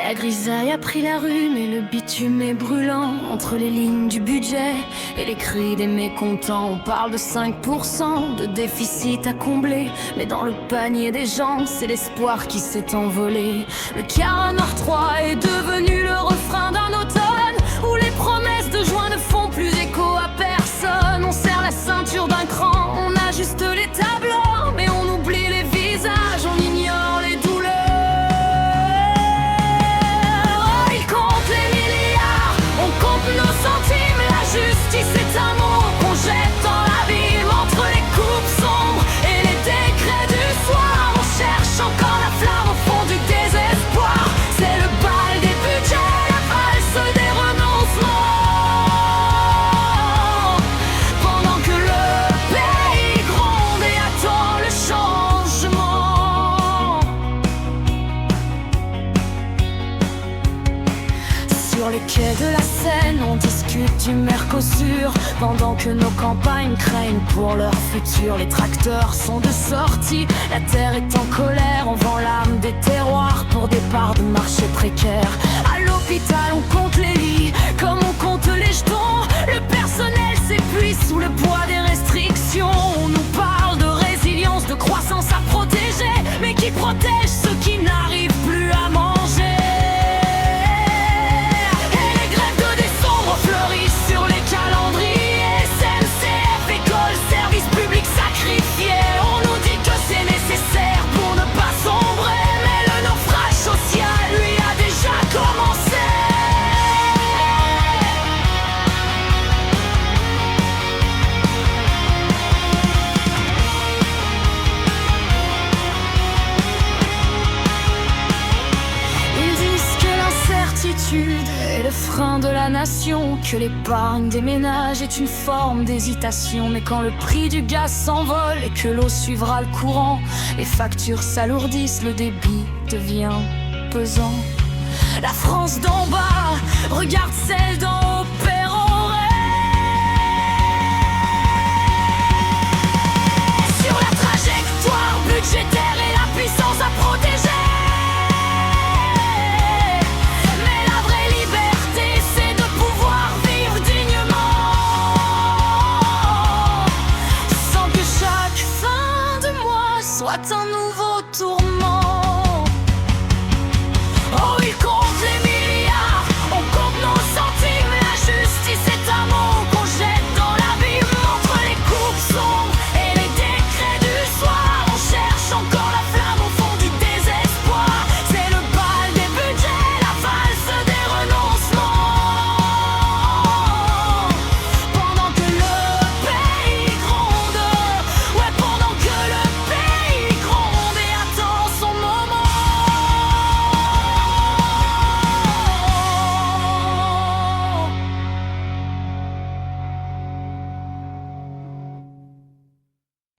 La grisaille a pris la rue, mais le bitume est brûlant. Entre les lignes du budget et les cris des mécontents, on parle de 5% de déficit à combler. Mais dans le panier des gens, c'est l'espoir qui s'est envolé. Le Caramar 3 est devenu le refrain d'un automne où les promesses de juin ne font plus écho à personne. On serre la ceinture d'un cran, on ajuste les tableaux, mais on oublie les visages, on ignore les douleurs. Nos centimes, la justice est un mot qu'on jette dans l'abîme. Entre les coupes sombres et les décrets du soir, on cherche encore la flamme au fond du désespoir. C'est le bal des budgets, la valse des renoncements. Pendant que le pays gronde et attend le changement. Sur les quais de la Seine, on discute du Mercosur, pendant que nos campagnes craignent pour leur futur. Les tracteurs sont de sortie, la terre est en colère. On vend l'âme des terroirs pour des parts de marché précaires. À l'hôpital, on compte les lits comme on compte les jetons. Le personnel s'épuise sous le poids des restrictions. On nous parle de résilience, de croissance à protéger, mais qui protège ceux qui n'arrivent plus à manger? Sur les calendriers, SNCF, école, service public sacrifié. On nous dit que c'est nécessaire pour ne pas sombrer, mais le naufrage social, lui, a déjà commencé. Ils disent que l'incertitude est le frein de la nation, que l'épargne des ménages est une forme d'hésitation. Mais quand le prix du gaz s'envole et que l'eau suivra le courant, les factures s'alourdissent, le débit devient pesant. La France d'en bas regarde celle d'en haut pérorer. Sur la trajectoire budgétaire et la puissance à protéger. Soit un nouveau